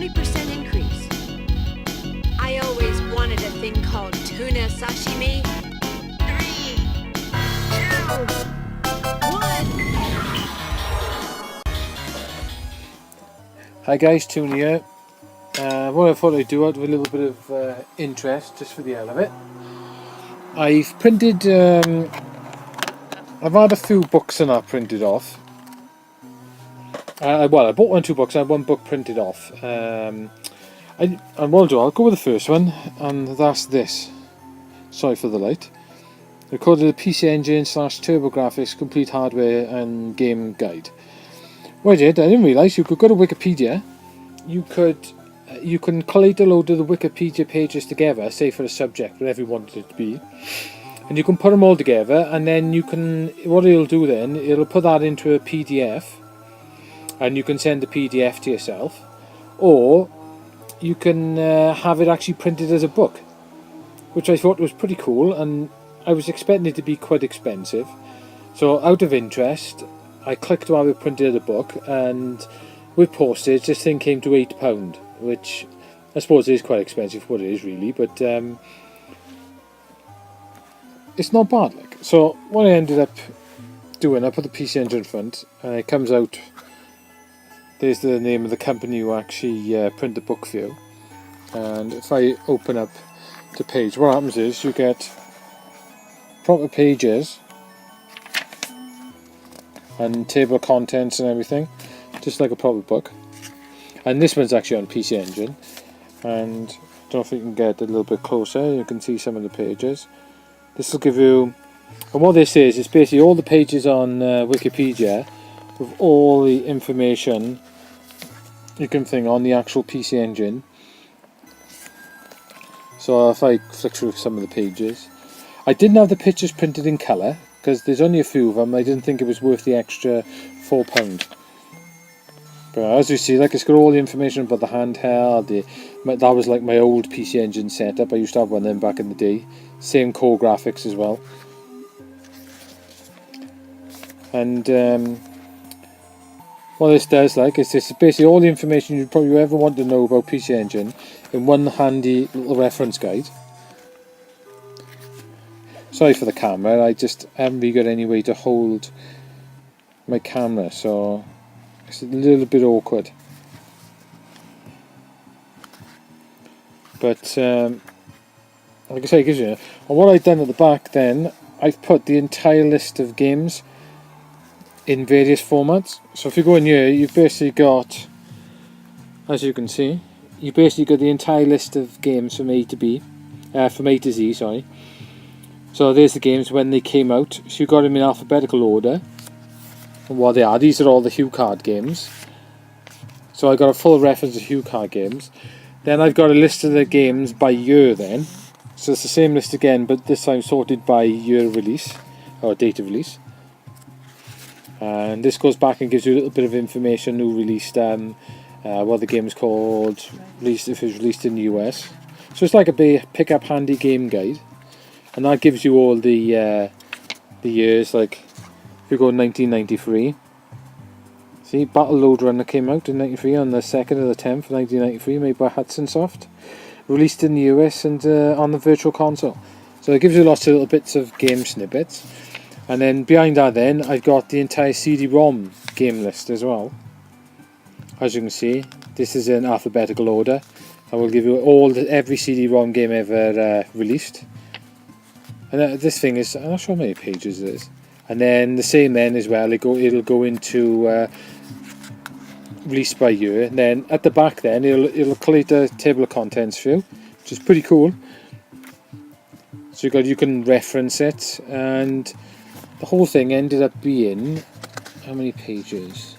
40% increase. I always wanted a thing called tuna sashimi. 3, 2, 1. Hi guys, Tune here. What I thought I'd do out of a little bit of interest, just for the hell of it. I've printed, I've had a few books and that printed off. Well, I bought 2 books, I had 1 book printed off. And what I'll go with the first one, and that's this. Sorry for the light. Recorded the PC Engine / TurboGrafx Complete Hardware and Game Guide. What I didn't realise you could go to Wikipedia. You can collate a load of the Wikipedia pages together, say for a subject, whatever you want it to be, and you can put them all together, and then you can, what it'll do then, it'll put that into a PDF, and you can send the PDF to yourself, or you can have it actually printed as a book, which I thought was pretty cool, and I was expecting it to be quite expensive. So out of interest, I clicked to have it printed as a book, and with postage this thing came to £8, which I suppose is quite expensive for what it is really, but it's not bad. Like, so what I ended up doing, I put the PC Engine in front, and it comes out, there's the name of the company who actually print the book for you, and if I open up the page, what happens is you get proper pages and table of contents and everything, just like a proper book. And this one's actually on PC Engine, and I don't know if you can get a little bit closer, you can see some of the pages. This will give you, and what this is basically all the pages on Wikipedia with all the information you can think on the actual PC Engine. So if I flick through some of the pages, I didn't have the pictures printed in colour because there's only a few of them. I didn't think it was worth the extra £4. But as you see, like, it's got all the information about the handheld. That was like my old PC Engine setup. I used to have one of them back in the day. Same core graphics as well. And what this does, like, is this basically all the information you probably ever want to know about PC Engine in one handy little reference guide. Sorry for the camera, I just haven't really got any way to hold my camera, so it's a little bit awkward. But like I say, it gives you. And what I've done at the back then, I've put the entire list of games in various formats. So if you go in here, you've basically got, as you can see, you basically got the entire list of games from A to B, from A to Z, sorry. So there's the games when they came out. So you got them in alphabetical order. And what they are, these are all the Hue card games. So I got a full reference of Hue card games. Then I've got a list of the games by year then. So it's the same list again, but this time sorted by year of release, or date of release. And this goes back and gives you a little bit of information who released what the game is called, if it was released in the US. So it's like a pick up handy game guide. And that gives you all the years, like if you go 1993. See, Battle Load Runner came out in 93 on the 2nd of the 10th, 1993, made by Hudson Soft. Released in the US and on the Virtual Console. So it gives you lots of little bits of game snippets. And then behind that then, I've got the entire CD-ROM game list as well. As you can see, this is in alphabetical order. I will give you every CD-ROM game ever released. And this thing is, I'm not sure how many pages it is. And then the same then as well, it'll go into release by year. And then at the back then, it'll collate a table of contents for you, which is pretty cool. So you can reference it, and the whole thing ended up being, how many pages?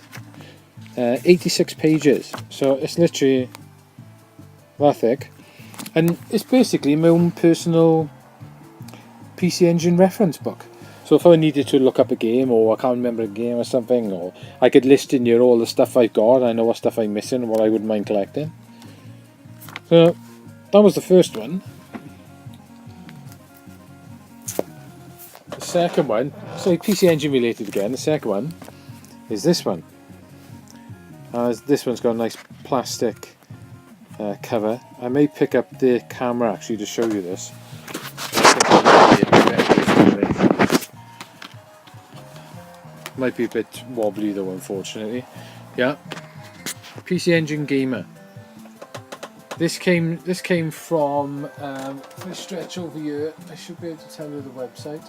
86 pages. So it's literally that thick. And it's basically my own personal PC Engine reference book. So if I needed to look up a game, or I can't remember a game or something, or I could list in here all the stuff I've got, I know what stuff I'm missing and what I wouldn't mind collecting. So that was the first one. The second one, so PC Engine related again, the second one is this one. This one's got a nice plastic cover. I may pick up the camera actually to show you this. It might be a bit wobbly though, unfortunately. Yeah, PC Engine Gamer. This came from for a stretch over here. I should be able to tell you the website.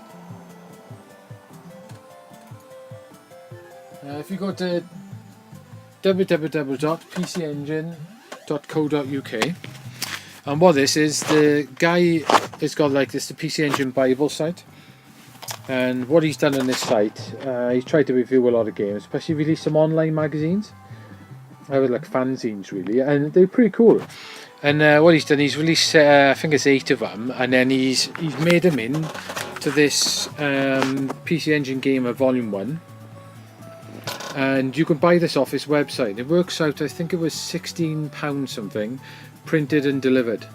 If you go to www.pcengine.co.uk, and what this is, the guy has got like this, the PC Engine Bible site, and what he's done on this site, he's tried to review a lot of games, plus he released some online magazines. I would like fanzines really, and they're pretty cool. And what he's done, he's released I think it's 8 of them, and then he's made them in to this PC Engine Gamer Volume 1, and you can buy this off his website. It works out, I think it was £16 something, printed and delivered.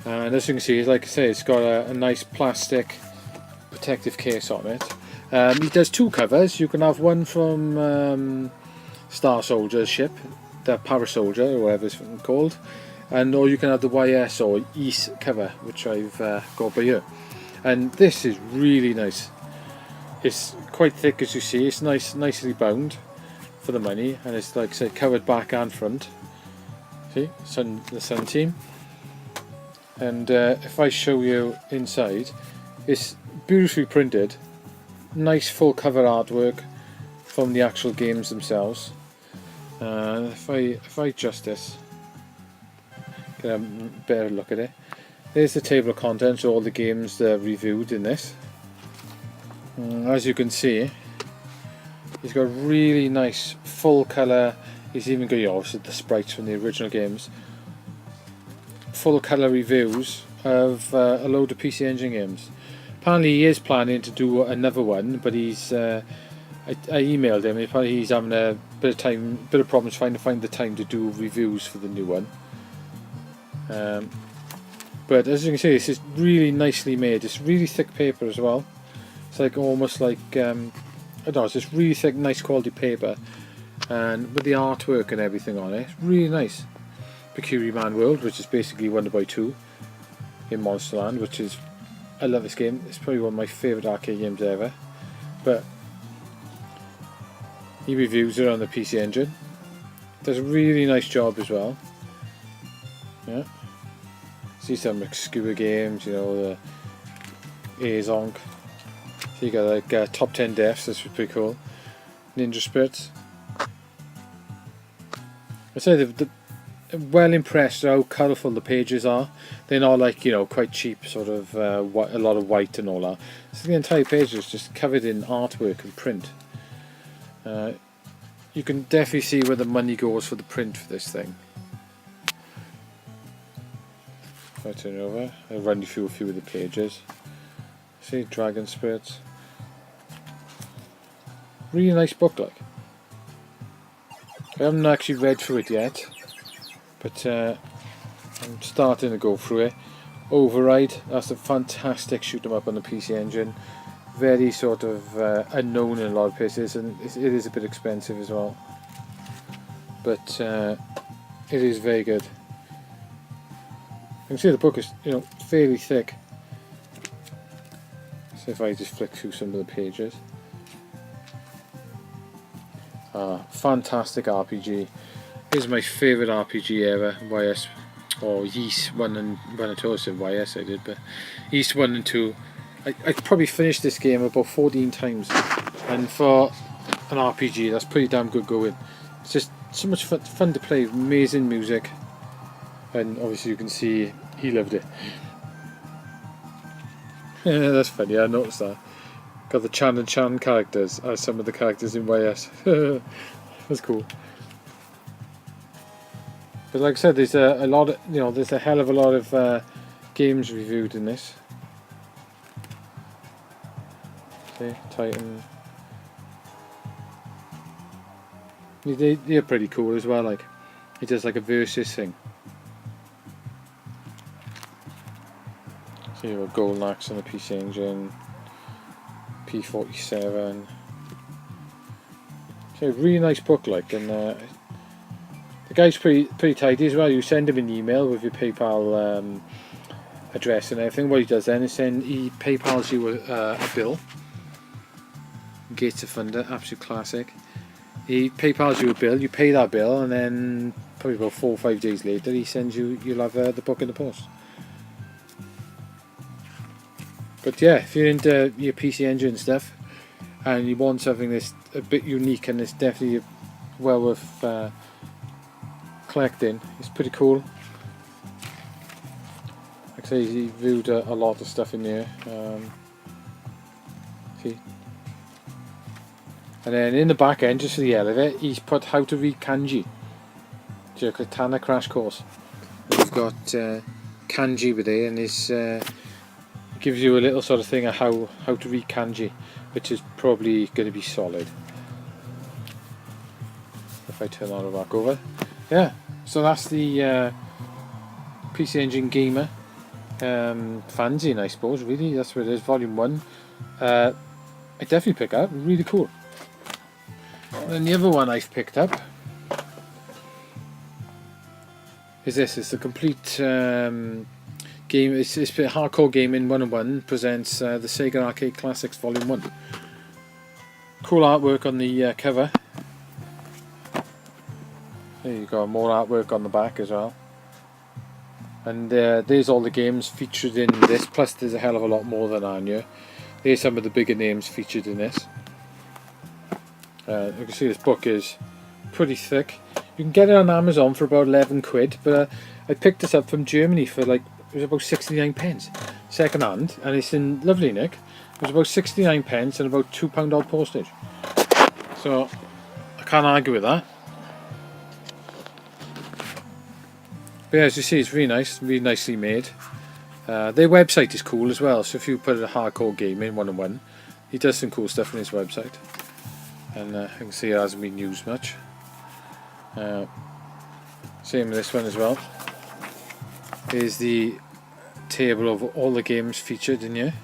And as you can see, like I say, it's got a nice plastic protective case on it. He does 2 covers. You can have one from Star Soldier's ship, the Parasoldier or whatever it's called, and or you can have the YS or EASE cover, which I've got by here. And this is really nice. It's quite thick, as you see. It's nicely bound for the money, and it's like I say, covered back and front. See, the Sun Team. And if I show you inside, it's beautifully printed, nice full cover artwork from the actual games themselves. If I adjust this, get a better look at it. There's the table of contents, all the games that are reviewed in this. As you can see, he's got really nice full colour. He's even got, obviously, the sprites from the original games. Full colour reviews of a load of PC Engine games. Apparently he is planning to do another one, but he's I emailed him. Apparently he's having a bit of problems trying to find the time to do reviews for the new one. But as you can see, this is really nicely made. It's really thick paper as well. It's like almost like I don't know. It's just really thick, nice quality paper, and with the artwork and everything on it, it's really nice. Mercury Man World, which is basically Wonder Boy 2 in Monsterland, which is, I love this game. It's probably one of my favourite arcade games ever. But he reviews it on the PC Engine. Does a really nice job as well. Yeah. See some obscure games, you know, the Azonk. So you got like top 10 deaths. This was pretty cool. Ninja Spirits. I say the well impressed how colourful the pages are. They're not like, you know, quite cheap, sort of a lot of white and all that. So the entire page is just covered in artwork and print. You can definitely see where the money goes for the print for this thing. If I turn it over, I'll run you through a few of the pages. See, Dragon Spirits. Really nice book, like. I haven't actually read through it yet, but I'm starting to go through it. Override, that's a fantastic shoot 'em up on the PC Engine. Very sort of unknown in a lot of places, and it is a bit expensive as well. But it is very good. You can see the book is, you know, fairly thick. So if I just flick through some of the pages. Fantastic RPG. This is my favourite RPG ever. YS or Yeast 1 and 2. I said YS I did, but Yeast 1 and 2. I probably finished this game about 14 times, and for an RPG that's pretty damn good going. It's just so much fun to play, amazing music, and obviously you can see he loved it. Yeah, that's funny, I noticed that. Got the Chan and Chan characters as some of the characters in YS. That's cool. But like I said, there's a lot of, you know, there's a hell of a lot of games reviewed in this. See, Titan. They're pretty cool as well. Like, he does like a versus thing. So you've got Golden Axe on the PC Engine, P47. So a really nice book, like, and The guy's pretty tidy as well. You send him an email with your PayPal address and everything. What he does then is he PayPals you a bill. Gates of Thunder, absolute classic. He PayPals you a bill, you pay that bill, and then probably about 4 or 5 days later he sends you'll have the book in the post. But yeah, if you're into your PC Engine stuff and you want something that's a bit unique and it's definitely well worth collecting, it's pretty cool. Like I say, he viewed a lot of stuff in here. See? And then in the back end, just for the elevator, he's put how to read kanji. So a katana crash course. And we've got kanji with it, and this gives you a little sort of thing of how to read kanji, which is probably going to be solid. If I turn that back over. Yeah, so that's the PC Engine Gamer fanzine, I suppose, really. That's what it is, Volume 1. I definitely pick up, really cool. And the other one I've picked up is this. It's the complete game. It's Hardcore Gaming 101 presents the Sega Arcade Classics Volume 1. Cool artwork on the cover. There you go, more artwork on the back as well. And there's all the games featured in this, plus there's a hell of a lot more than on here. There's some of the bigger names featured in this. You can see this book is pretty thick. You can get it on Amazon for about 11 quid, but I picked this up from Germany for like, it was about 69 pence, second hand, and it's in lovely nick. It was about 69 pence and about £2 odd postage. So I can't argue with that. But yeah, as you see, it's really nice, really nicely made. Their website is cool as well, so if you put a Hardcore Gaming 101, he does some cool stuff on his website. And you can see it hasn't been used much. Same with this one as well. Here's the table of all the games featured in here.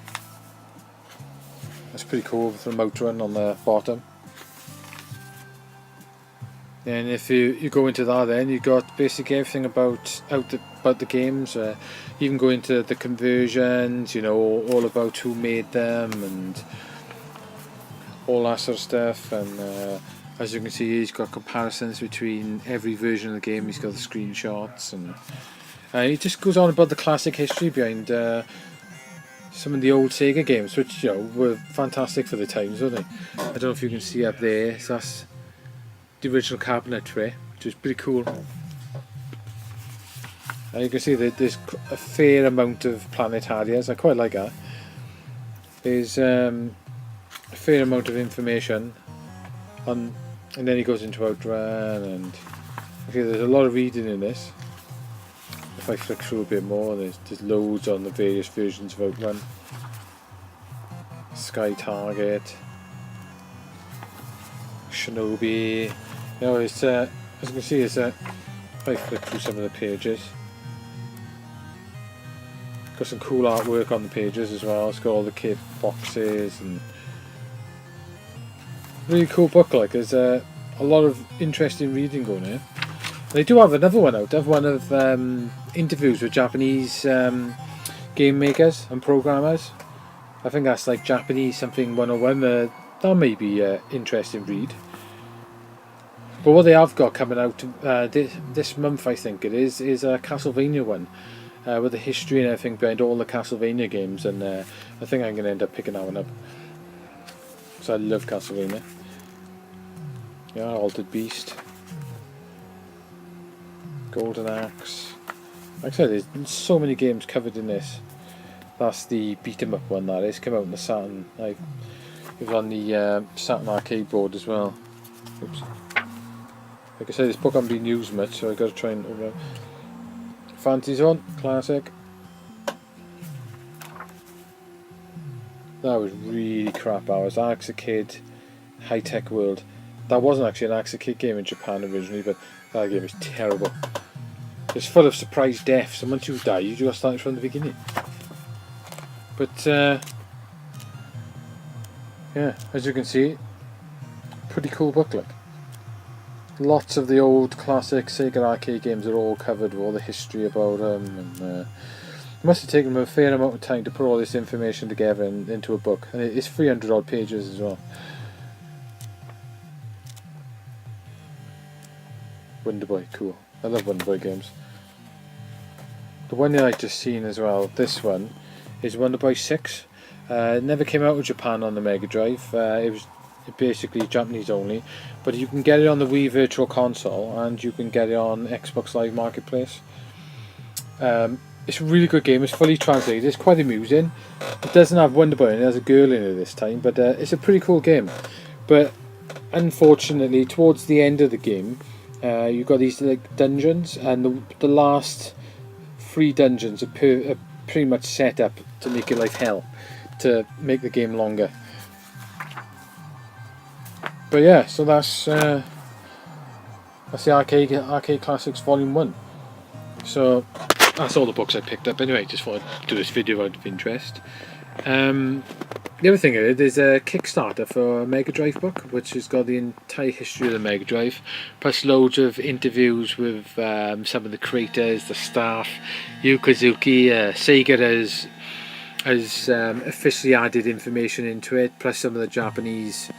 That's pretty cool with the motor run on the bottom. And if you go into that, then you've got basically everything about the games. You can go into the conversions, you know, all about who made them and all that sort of stuff. And as you can see, he's got comparisons between every version of the game. He's got the screenshots, and he just goes on about the classic history behind some of the old Sega games, which, you know, were fantastic for the times, weren't they? I don't know if you can see up there. So that's the original cabinet tray, which is pretty cool. And you can see that there's a fair amount of planetarias. I quite like that. There's a fair amount of information on, and then he goes into Outrun, and okay, there's a lot of reading in this. If I flick through a bit more, there's loads on the various versions of Outrun. Sky Target, Shinobi. You know, it's as you can see, it's if I flick through some of the pages, got some cool artwork on the pages as well. It's got all the kit boxes and really cool book. Like, there's a lot of interesting reading going here. They do have another one out. They have one of interviews with Japanese game makers and programmers. I think that's like Japanese something 101. That may be an interesting read. But what they have got coming out this month, I think it is a Castlevania one, with the history and everything behind all the Castlevania games, and I think I'm going to end up picking that one up. So I love Castlevania. Yeah, Altered Beast, Golden Axe. Like I said, there's so many games covered in this. That's the beat 'em up one. That is, came out on the Saturn. It was on the Saturn arcade board as well. Oops. Like I said, this book hasn't been used much, so I've got to try and open it. Fantasy Zone, classic. That was really crap. I was Alex a Kid, High Tech World. That wasn't actually an Alex a Kid game in Japan originally, but that game is terrible. It's full of surprise deaths, and once you die, you just start from the beginning. But yeah, as you can see, pretty cool booklet. Lots of the old classic Sega arcade games are all covered with all the history about them, and it must have taken them a fair amount of time to put all this information together into a book, and it's 300 odd pages as well. Wonder Boy, cool. I love Wonder Boy games. The one that I just seen as well, this one, is Wonder Boy 6. It never came out of Japan on the Mega Drive. It was basically Japanese only, but you can get it on the Wii Virtual Console and you can get it on Xbox Live Marketplace. It's a really good game. It's fully translated. It's quite amusing. It doesn't have Wonder Boy in it. There's a girl in it this time, but it's a pretty cool game. But unfortunately, towards the end of the game, you've got these like dungeons, and the last 3 dungeons are pretty much set up to make it like hell, to make the game longer. But yeah, so that's the Arcade Classics Volume 1. So that's all the books I picked up anyway, just thought I'd do this video out of interest. The other thing I did is a Kickstarter for a Mega Drive book, which has got the entire history of the Mega Drive, plus loads of interviews with some of the creators, the staff. Yu Kazuki, Sega has officially added information into it, plus some of the Japanese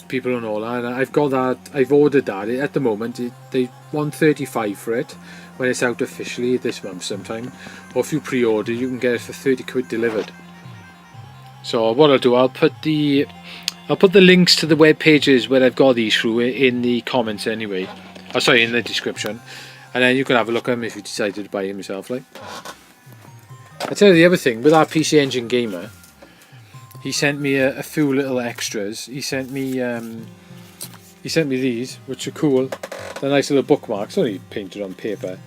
people and all that. And I've got that. I've ordered that. At the moment, they want $35 for it when it's out officially this month sometime. Or if you pre-order, you can get it for £30 delivered. So what I'll do, I'll put the links to the web pages where I've got these through in the comments anyway. Oh, sorry, in the description, and then you can have a look at them if you decided to buy them yourself. Like, I tell you the other thing with our PC Engine Gamer, he sent me a few little extras. He sent me these, which are cool. They're nice little bookmarks, only painted on paper,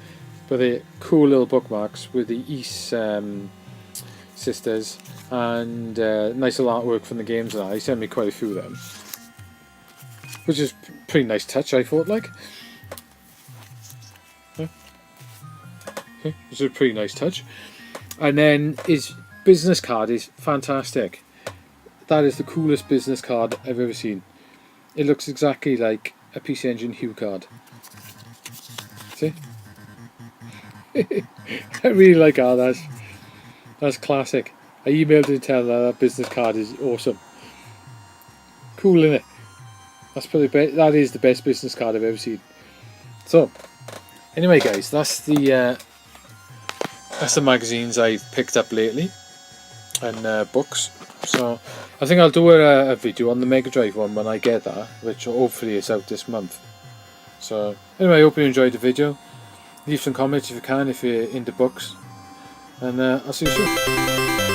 but they're cool little bookmarks with the East sisters, and nice little artwork from the games and that. He sent me quite a few of them, which is pretty nice touch, I thought. Like, it's a pretty nice touch. And then his business card is fantastic. That is the coolest business card I've ever seen. It looks exactly like a PC Engine Hue card. See? I really like that. That's classic. I emailed to tell that business card is awesome. Cool, isn't it? That is the best business card I've ever seen. So, anyway, guys, that's the magazines I've picked up lately, and books. So I think I'll do a video on the Mega Drive one when I get that, which hopefully is out this month. So anyway, I hope you enjoyed the video. Leave some comments if you can, if you're into books, and I'll see you soon.